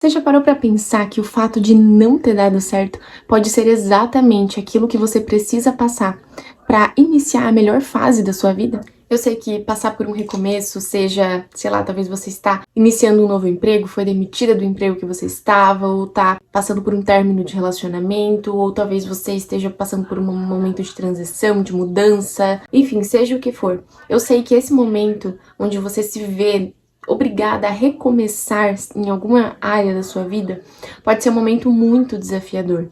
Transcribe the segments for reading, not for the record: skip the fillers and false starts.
Você já parou para pensar que o fato de não ter dado certo pode ser exatamente aquilo que você precisa passar para iniciar a melhor fase da sua vida? Eu sei que passar por um recomeço, seja, sei lá, talvez você está iniciando um novo emprego, foi demitida do emprego que você estava, ou está passando por um término de relacionamento, ou talvez você esteja passando por um momento de transição, de mudança, enfim, seja o que for. Eu sei que esse momento onde você se vê obrigada a recomeçar em alguma área da sua vida, pode ser um momento muito desafiador.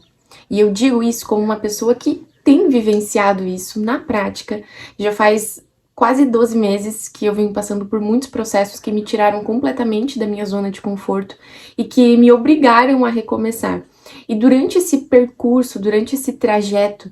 E eu digo isso como uma pessoa que tem vivenciado isso na prática. Já faz quase 12 meses que eu venho passando por muitos processos que me tiraram completamente da minha zona de conforto e que me obrigaram a recomeçar. E durante esse percurso, durante esse trajeto,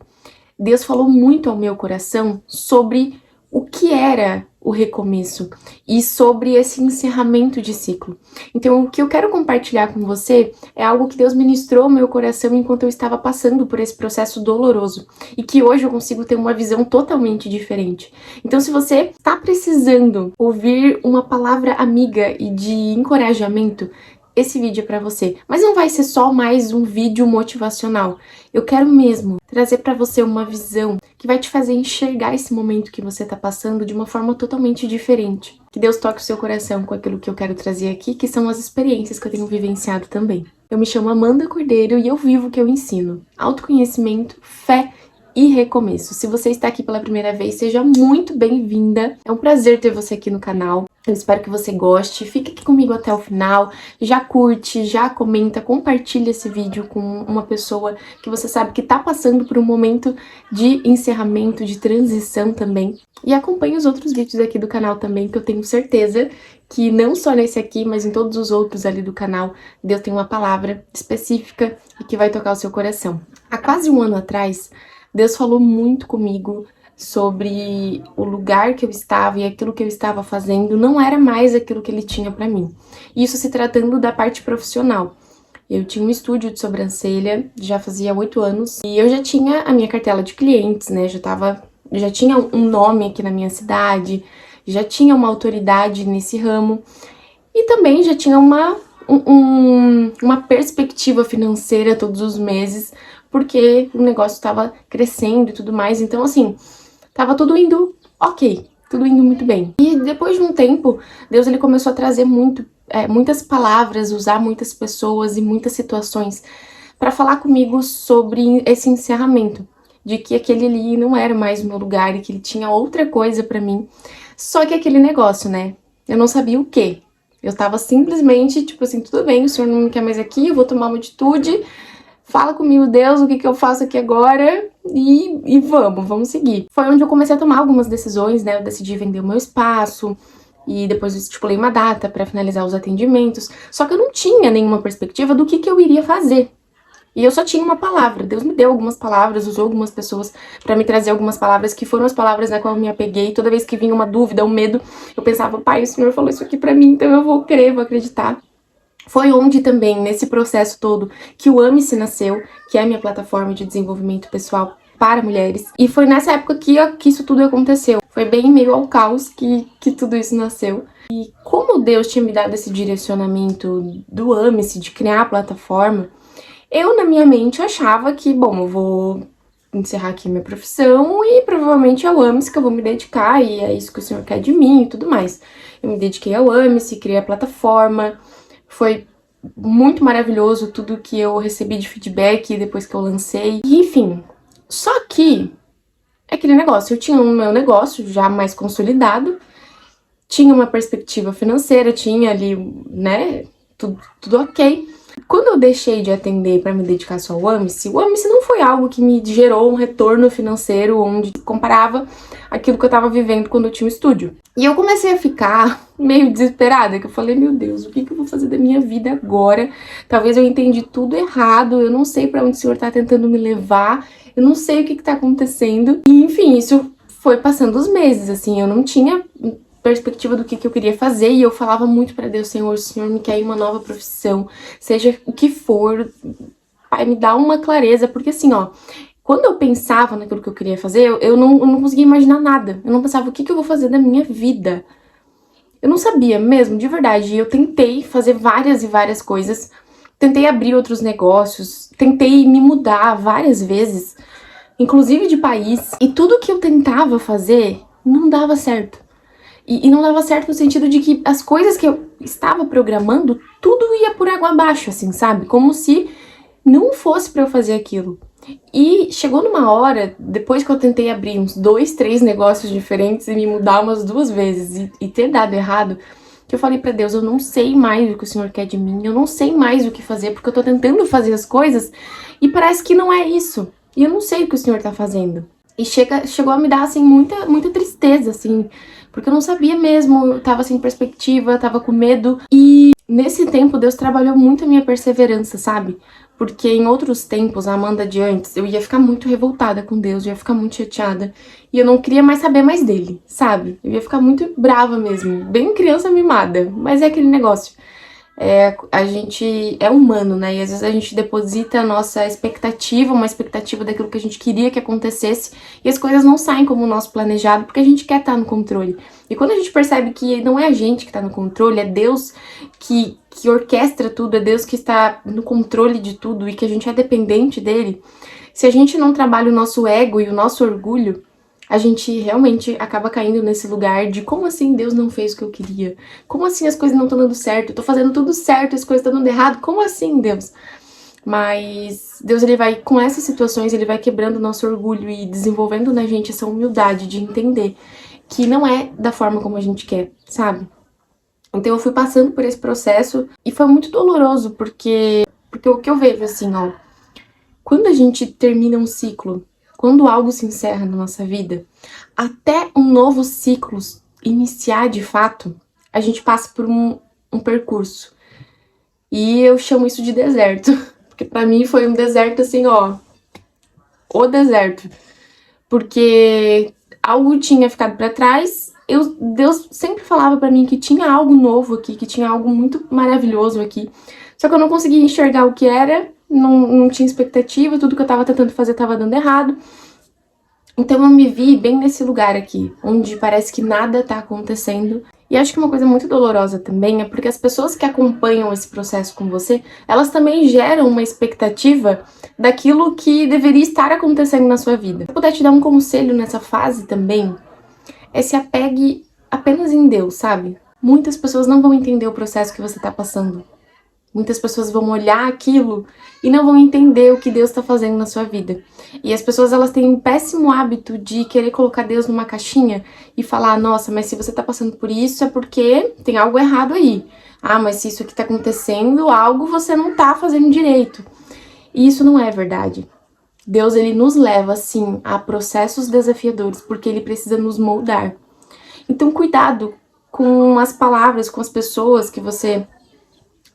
Deus falou muito ao meu coração sobre o que era o recomeço e sobre esse encerramento de ciclo. Então, o que eu quero compartilhar com você é algo que Deus ministrou ao meu coração enquanto eu estava passando por esse processo doloroso e que hoje eu consigo ter uma visão totalmente diferente. Então, se você está precisando ouvir uma palavra amiga e de encorajamento, esse vídeo é para você. Mas não vai ser só mais um vídeo motivacional. Eu quero mesmo trazer para você uma visão que vai te fazer enxergar esse momento que você está passando de uma forma totalmente diferente. Que Deus toque o seu coração com aquilo que eu quero trazer aqui, que são as experiências que eu tenho vivenciado também. Eu me chamo Amanda Cordeiro e eu vivo o que eu ensino. Autoconhecimento, fé e recomeço. Se você está aqui pela primeira vez, seja muito bem-vinda. É um prazer ter você aqui no canal. Eu espero que você goste. Fique aqui comigo até o final. Já curte, já comenta, compartilha esse vídeo com uma pessoa que você sabe que está passando por um momento de encerramento, de transição também. E acompanhe os outros vídeos aqui do canal também, que eu tenho certeza que não só nesse aqui, mas em todos os outros ali do canal, Deus tem uma palavra específica e que vai tocar o seu coração. Há quase um ano atrás, Deus falou muito comigo sobre o lugar que eu estava e aquilo que eu estava fazendo não era mais aquilo que ele tinha para mim. Isso se tratando da parte profissional. Eu tinha um estúdio de sobrancelha, já fazia 8 anos, e eu já tinha a minha cartela de clientes, né? Já tinha um nome aqui na minha cidade, já tinha uma autoridade nesse ramo, e também já tinha uma perspectiva financeira todos os meses, porque o negócio estava crescendo e tudo mais. Então, assim, tava tudo indo ok, tudo indo muito bem. E depois de um tempo, Deus ele começou a trazer muitas palavras, usar muitas pessoas e muitas situações para falar comigo sobre esse encerramento, de que aquele ali não era mais o meu lugar e que ele tinha outra coisa para mim. Só que aquele negócio, né? Eu não sabia o quê. Eu tava simplesmente, tipo assim, tudo bem, o senhor não me quer mais aqui, eu vou tomar uma atitude. Fala comigo, Deus, o que eu faço aqui agora e vamos seguir. Foi onde eu comecei a tomar algumas decisões, né? Eu decidi vender o meu espaço e depois eu estipulei uma data para finalizar os atendimentos. Só que eu não tinha nenhuma perspectiva do que eu iria fazer. E eu só tinha uma palavra. Deus me deu algumas palavras, usou algumas pessoas para me trazer algumas palavras que foram as palavras na qual eu me apeguei. Toda vez que vinha uma dúvida, um medo, eu pensava, pai, o Senhor falou isso aqui para mim, então eu vou crer, vou acreditar. Foi onde também, nesse processo todo, que o Ame-se nasceu, que é a minha plataforma de desenvolvimento pessoal para mulheres. E foi nessa época que isso tudo aconteceu. Foi bem em meio ao caos que tudo isso nasceu. E como Deus tinha me dado esse direcionamento do Ame-se, de criar a plataforma, eu na minha mente achava que, bom, eu vou encerrar aqui minha profissão e provavelmente é o Ame-se que eu vou me dedicar e é isso que o Senhor quer de mim e tudo mais. Eu me dediquei ao Ame-se, criei a plataforma. Foi muito maravilhoso tudo que eu recebi de feedback depois que eu lancei. E, enfim, só que é aquele negócio, eu tinha o meu negócio já mais consolidado, tinha uma perspectiva financeira, tinha ali, né, tudo ok. Quando eu deixei de atender para me dedicar só ao Ame-se, o Ame-se não foi algo que me gerou um retorno financeiro onde comparava aquilo que eu tava vivendo quando eu tinha um estúdio. E eu comecei a ficar meio desesperada, que eu falei, meu Deus, o que eu vou fazer da minha vida agora? Talvez eu entendi tudo errado, eu não sei para onde o Senhor tá tentando me levar, eu não sei o que tá acontecendo. E, enfim, isso foi passando os meses, assim, eu não tinha perspectiva do que eu queria fazer, e eu falava muito pra Deus, Senhor, o Senhor me quer em uma nova profissão, seja o que for, Pai, me dá uma clareza, porque assim, ó, quando eu pensava naquilo que eu queria fazer, eu não conseguia imaginar nada, eu não pensava o que eu vou fazer da minha vida, eu não sabia mesmo, de verdade, eu tentei fazer várias e várias coisas, tentei abrir outros negócios, tentei me mudar várias vezes, inclusive de país, e tudo que eu tentava fazer não dava certo. E não dava certo no sentido de que as coisas que eu estava programando, tudo ia por água abaixo, assim, sabe? Como se não fosse pra eu fazer aquilo. E chegou numa hora, depois que eu tentei abrir uns 2, 3 negócios diferentes e me mudar umas 2 vezes e ter dado errado, que eu falei pra Deus, eu não sei mais o que o Senhor quer de mim, eu não sei mais o que fazer, porque eu tô tentando fazer as coisas e parece que não é isso. E eu não sei o que o Senhor tá fazendo. E chegou a me dar, assim, muita tristeza, assim, porque eu não sabia mesmo, eu tava sem perspectiva, tava com medo. E nesse tempo, Deus trabalhou muito a minha perseverança, sabe? Porque em outros tempos, a Amanda de antes, eu ia ficar muito revoltada com Deus, eu ia ficar muito chateada. E eu não queria mais saber mais dele, sabe? Eu ia ficar muito brava mesmo, bem criança mimada. Mas é aquele negócio. A gente é humano, né? E às vezes a gente deposita a nossa expectativa, uma expectativa daquilo que a gente queria que acontecesse, e as coisas não saem como o nosso planejado, porque a gente quer estar no controle. E quando a gente percebe que não é a gente que está no controle, é Deus que orquestra tudo, é Deus que está no controle de tudo e que a gente é dependente dele, se a gente não trabalha o nosso ego e o nosso orgulho, a gente realmente acaba caindo nesse lugar de como assim Deus não fez o que eu queria? Como assim as coisas não estão dando certo? Eu tô fazendo tudo certo, as coisas estão dando errado. Como assim, Deus? Mas Deus, ele vai, com essas situações, ele vai quebrando o nosso orgulho e desenvolvendo na gente essa humildade de entender que não é da forma como a gente quer, sabe? Então eu fui passando por esse processo e foi muito doloroso, porque o que eu vejo assim, ó, quando a gente termina um ciclo, quando algo se encerra na nossa vida, até um novo ciclo iniciar de fato, a gente passa por um percurso. E eu chamo isso de deserto, porque pra mim foi um deserto assim, ó, o deserto. Porque algo tinha ficado pra trás, Deus sempre falava pra mim que tinha algo novo aqui, que tinha algo muito maravilhoso aqui. Só que eu não conseguia enxergar o que era, não tinha expectativa, tudo que eu tava tentando fazer tava dando errado. Então eu me vi bem nesse lugar aqui, onde parece que nada tá acontecendo. E acho que uma coisa muito dolorosa também é porque as pessoas que acompanham esse processo com você, elas também geram uma expectativa daquilo que deveria estar acontecendo na sua vida. Se eu puder te dar um conselho nessa fase também, é se apegue apenas em Deus, sabe? Muitas pessoas não vão entender o processo que você tá passando. Muitas pessoas vão olhar aquilo e não vão entender o que Deus está fazendo na sua vida. E as pessoas, elas têm um péssimo hábito de querer colocar Deus numa caixinha e falar, nossa, mas se você tá passando por isso é porque tem algo errado aí. Ah, mas se isso aqui tá acontecendo, algo você não tá fazendo direito. E isso não é verdade. Deus, ele nos leva, sim, a processos desafiadores, porque ele precisa nos moldar. Então, cuidado com as palavras, com as pessoas que você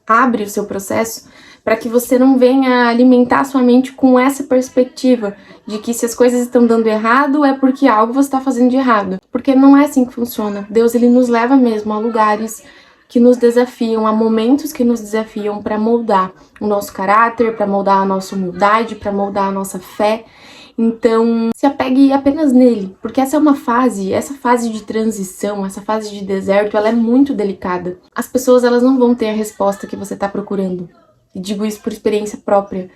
abre o seu processo, para que você não venha alimentar sua mente com essa perspectiva de que se as coisas estão dando errado é porque algo você está fazendo de errado. Porque não é assim que funciona. Deus, ele nos leva mesmo a lugares que nos desafiam, a momentos que nos desafiam para moldar o nosso caráter, para moldar a nossa humildade, para moldar a nossa fé. Então, se apegue apenas nele, porque essa fase de transição, essa fase de deserto, ela é muito delicada. As pessoas, elas não vão ter a resposta que você está procurando. E digo isso por experiência própria.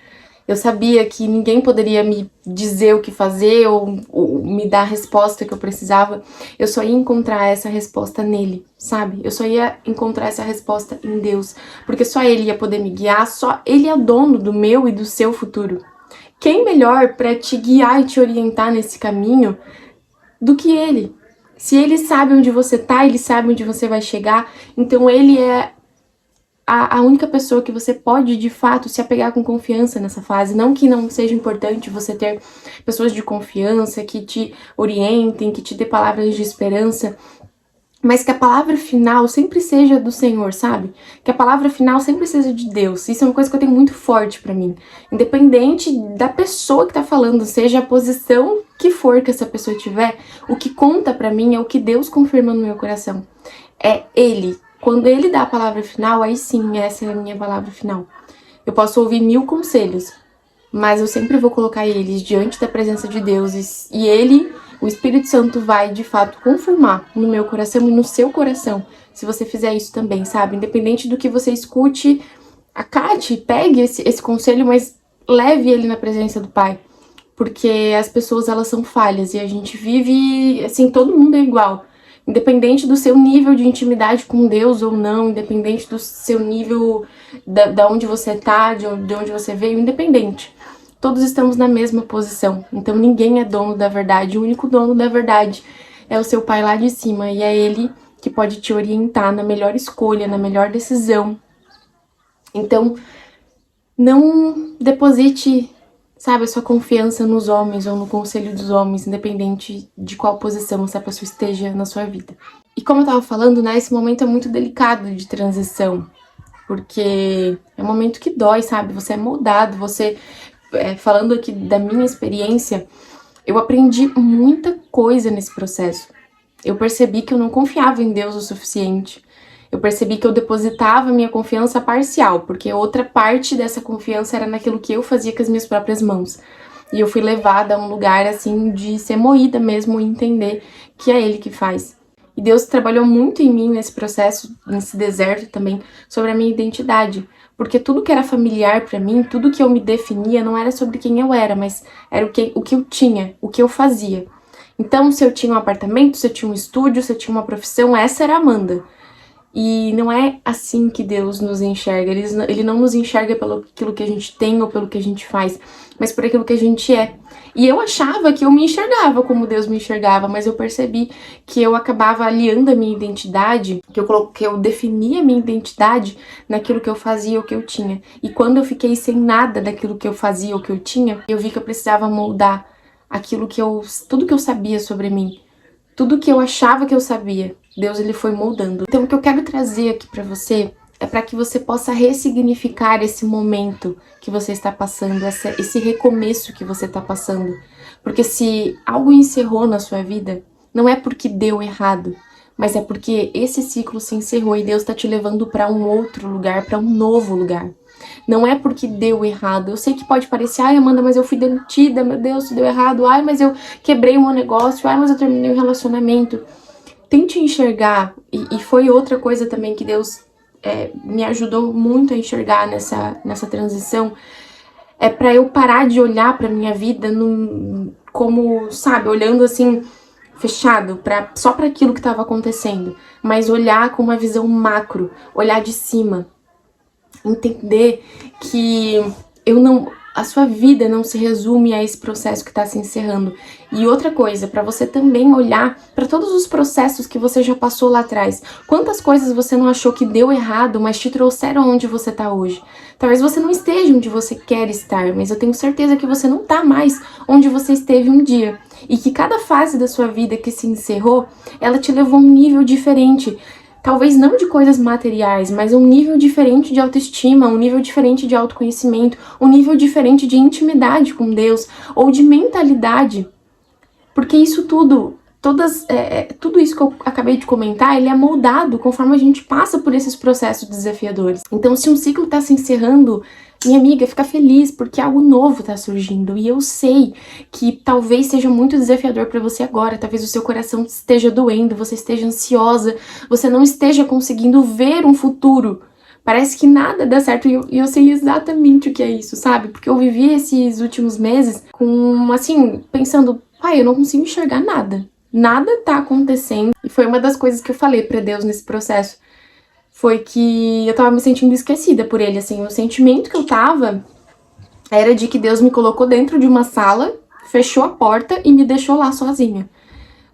Eu sabia que ninguém poderia me dizer o que fazer ou me dar a resposta que eu precisava. Eu só ia encontrar essa resposta nele, sabe? Eu só ia encontrar essa resposta em Deus, porque só ele ia poder me guiar, só ele é o dono do meu e do seu futuro. Quem melhor para te guiar e te orientar nesse caminho do que ele? Se ele sabe onde você tá, ele sabe onde você vai chegar, então ele é a única pessoa que você pode, de fato, se apegar com confiança nessa fase. Não que não seja importante você ter pessoas de confiança que te orientem, que te dê palavras de esperança, mas que a palavra final sempre seja do Senhor, sabe? Que a palavra final sempre seja de Deus. Isso é uma coisa que eu tenho muito forte pra mim. Independente da pessoa que tá falando, seja a posição que for que essa pessoa tiver, o que conta pra mim é o que Deus confirma no meu coração. É Ele. Quando Ele dá a palavra final, aí sim, essa é a minha palavra final. Eu posso ouvir 1000 conselhos, mas eu sempre vou colocar eles diante da presença de Deus. E Ele, o Espírito Santo, vai, de fato, confirmar no meu coração e no seu coração, se você fizer isso também, sabe? Independente do que você escute acate, pegue esse conselho, mas leve ele na presença do Pai. Porque as pessoas, elas são falhas e a gente vive, assim, todo mundo é igual. Independente do seu nível de intimidade com Deus ou não, independente do seu nível, da onde você tá, de onde você veio, independente. Todos estamos na mesma posição. Então ninguém é dono da verdade. O único dono da verdade é o seu Pai lá de cima. E é Ele que pode te orientar na melhor escolha, na melhor decisão. Então, não deposite, sabe, a sua confiança nos homens ou no conselho dos homens, independente de qual posição essa pessoa esteja na sua vida. E como eu tava falando, né, esse momento é muito delicado de transição, porque é um momento que dói, sabe? Você é moldado, falando aqui da minha experiência, eu aprendi muita coisa nesse processo. Eu percebi que eu não confiava em Deus o suficiente. Eu percebi que eu depositava minha confiança parcial, porque outra parte dessa confiança era naquilo que eu fazia com as minhas próprias mãos. E eu fui levada a um lugar, assim, de ser moída mesmo e entender que é Ele que faz. E Deus trabalhou muito em mim nesse processo, nesse deserto também, sobre a minha identidade. Porque tudo que era familiar pra mim, tudo que eu me definia, não era sobre quem eu era, mas era o que eu tinha, o que eu fazia. Então, se eu tinha um apartamento, se eu tinha um estúdio, se eu tinha uma profissão, essa era a Amanda. E não é assim que Deus nos enxerga. Ele não nos enxerga pelo aquilo que a gente tem ou pelo que a gente faz, mas por aquilo que a gente é. E eu achava que eu me enxergava como Deus me enxergava, mas eu percebi que eu acabava aliando a minha identidade, que eu definia a minha identidade naquilo que eu fazia ou que eu tinha. E quando eu fiquei sem nada daquilo que eu fazia ou que eu tinha, eu vi que eu precisava moldar tudo que eu sabia sobre mim. Tudo que eu achava que eu sabia, Deus ele foi moldando. Então o que eu quero trazer aqui pra você é para que você possa ressignificar esse momento que você está passando, esse recomeço que você está passando. Porque se algo encerrou na sua vida, não é porque deu errado, mas é porque esse ciclo se encerrou e Deus está te levando para um outro lugar, para um novo lugar. Não é porque deu errado. Eu sei que pode parecer, ai Amanda, mas eu fui demitida, meu Deus, deu errado. Ai, mas eu quebrei o meu negócio. Ai, mas eu terminei o relacionamento. Tente enxergar, e foi outra coisa também que Deus me ajudou muito a enxergar nessa transição, é para eu parar de olhar pra minha vida como, sabe, olhando assim, fechado, só para aquilo que estava acontecendo, mas olhar com uma visão macro, olhar de cima. Entender que a sua vida não se resume a esse processo que está se encerrando. E outra coisa, para você também olhar para todos os processos que você já passou lá atrás. Quantas coisas você não achou que deu errado, mas te trouxeram onde você está hoje? Talvez você não esteja onde você quer estar, mas eu tenho certeza que você não está mais onde você esteve um dia. E que cada fase da sua vida que se encerrou, ela te levou a um nível diferente. Talvez não de coisas materiais, mas um nível diferente de autoestima, um nível diferente de autoconhecimento, um nível diferente de intimidade com Deus, ou de mentalidade. Porque isso tudo, tudo isso que eu acabei de comentar, ele é moldado conforme a gente passa por esses processos desafiadores. Então, se um ciclo está se encerrando, minha amiga, fica feliz porque algo novo tá surgindo. E eu sei que talvez seja muito desafiador para você agora. Talvez o seu coração esteja doendo, você esteja ansiosa, você não esteja conseguindo ver um futuro. Parece que nada dá certo e eu sei exatamente o que é isso, sabe? Porque eu vivi esses últimos meses com, assim, pensando, pai, eu não consigo enxergar nada. Nada tá acontecendo. E foi uma das coisas que eu falei pra Deus nesse processo. Foi que eu tava me sentindo esquecida por ele, assim, o sentimento que eu tava era de que Deus me colocou dentro de uma sala, fechou a porta e me deixou lá sozinha.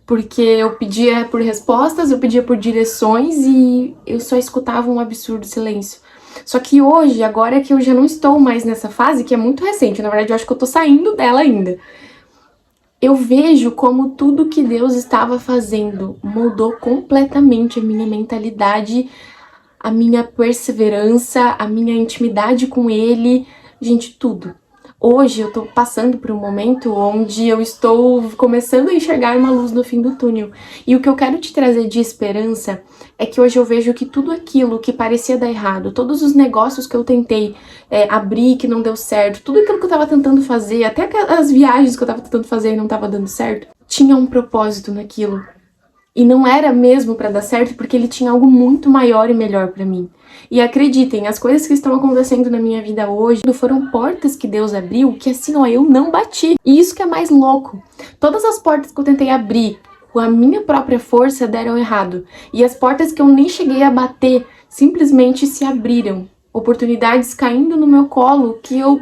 Porque eu pedia por respostas, eu pedia por direções e eu só escutava um absurdo silêncio. Só que hoje, agora que eu já não estou mais nessa fase, que é muito recente, na verdade eu acho que eu tô saindo dela ainda, eu vejo como tudo que Deus estava fazendo mudou completamente a minha mentalidade, a minha perseverança, a minha intimidade com Ele, gente, tudo. Hoje eu tô passando por um momento onde eu estou começando a enxergar uma luz no fim do túnel. E o que eu quero te trazer de esperança é que hoje eu vejo que tudo aquilo que parecia dar errado, todos os negócios que eu tentei abrir que não deu certo, tudo aquilo que eu tava tentando fazer, até as viagens que eu tava tentando fazer e não tava dando certo, tinha um propósito naquilo. E não era mesmo pra dar certo, porque ele tinha algo muito maior e melhor pra mim. E acreditem, as coisas que estão acontecendo na minha vida hoje foram portas que Deus abriu que assim, ó, eu não bati. E isso que é mais louco. Todas as portas que eu tentei abrir com a minha própria força deram errado. E as portas que eu nem cheguei a bater simplesmente se abriram. Oportunidades caindo no meu colo que eu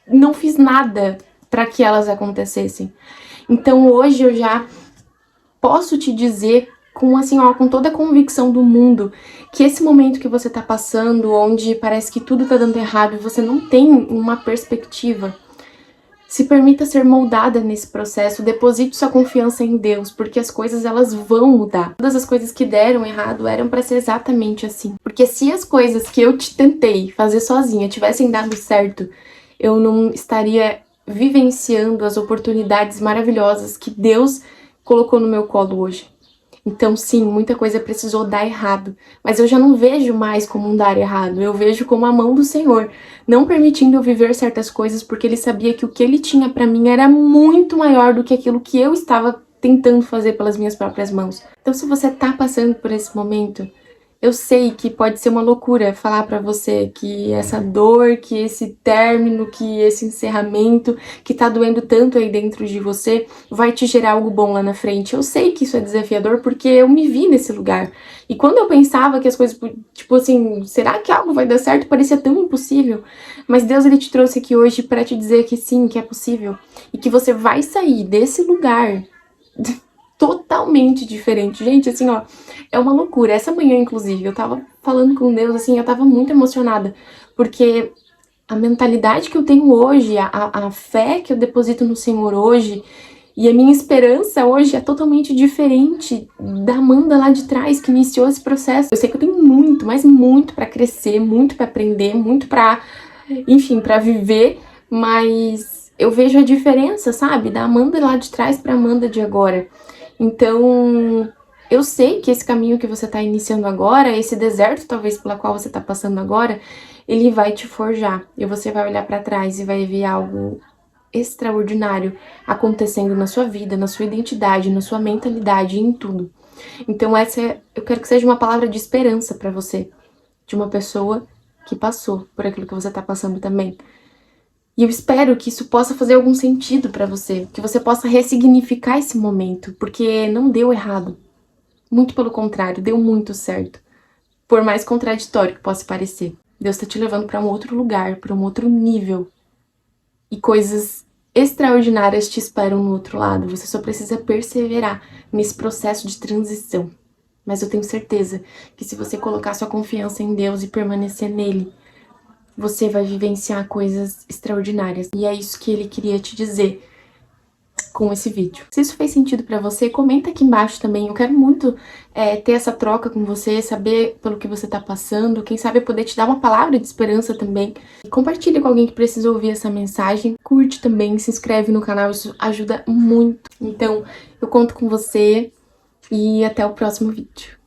não fiz nada para que elas acontecessem. Então hoje eu já posso te dizer com assim, ó, com toda a convicção do mundo, que esse momento que você tá passando, onde parece que tudo tá dando errado e você não tem uma perspectiva, se permita ser moldada nesse processo, deposite sua confiança em Deus, porque as coisas elas vão mudar. Todas as coisas que deram errado eram para ser exatamente assim. Porque se as coisas que eu te tentei fazer sozinha tivessem dado certo, eu não estaria vivenciando as oportunidades maravilhosas que Deus colocou no meu colo hoje. Então sim, muita coisa precisou dar errado, mas eu já não vejo mais como um dar errado, eu vejo como a mão do Senhor, não permitindo eu viver certas coisas porque Ele sabia que o que Ele tinha pra mim era muito maior do que aquilo que eu estava tentando fazer pelas minhas próprias mãos. Então se você tá passando por esse momento, eu sei que pode ser uma loucura falar pra você que essa dor, que esse término, que esse encerramento, que tá doendo tanto aí dentro de você, vai te gerar algo bom lá na frente. Eu sei que isso é desafiador porque eu me vi nesse lugar. E quando eu pensava que as coisas, tipo assim, será que algo vai dar certo? Parecia tão impossível. Mas Deus, Ele te trouxe aqui hoje pra te dizer que sim, que é possível. E que você vai sair desse lugar totalmente diferente. Gente, assim, ó, é uma loucura. Essa manhã, inclusive, eu tava falando com Deus, assim, eu tava muito emocionada, porque a mentalidade que eu tenho hoje, a fé que eu deposito no Senhor hoje, e a minha esperança hoje é totalmente diferente da Amanda lá de trás, que iniciou esse processo. Eu sei que eu tenho muito, mas muito pra crescer, muito pra aprender, muito pra, enfim, pra viver, mas eu vejo a diferença, sabe? Da Amanda lá de trás pra Amanda de agora. Então, eu sei que esse caminho que você está iniciando agora, esse deserto talvez pela qual você está passando agora, ele vai te forjar. E você vai olhar para trás e vai ver algo extraordinário acontecendo na sua vida, na sua identidade, na sua mentalidade, em tudo. Então eu quero que seja uma palavra de esperança para você, de uma pessoa que passou por aquilo que você está passando também. E eu espero que isso possa fazer algum sentido pra você, que você possa ressignificar esse momento, porque não deu errado. Muito pelo contrário, deu muito certo. Por mais contraditório que possa parecer. Deus tá te levando pra um outro lugar, pra um outro nível. E coisas extraordinárias te esperam no outro lado. Você só precisa perseverar nesse processo de transição. Mas eu tenho certeza que se você colocar sua confiança em Deus e permanecer nele, você vai vivenciar coisas extraordinárias. E é isso que Ele queria te dizer com esse vídeo. Se isso fez sentido pra você, comenta aqui embaixo também. Eu quero muito ter essa troca com você, saber pelo que você tá passando. Quem sabe eu poder te dar uma palavra de esperança também. Compartilha com alguém que precisa ouvir essa mensagem. Curte também, se inscreve no canal, isso ajuda muito. Então, eu conto com você e até o próximo vídeo.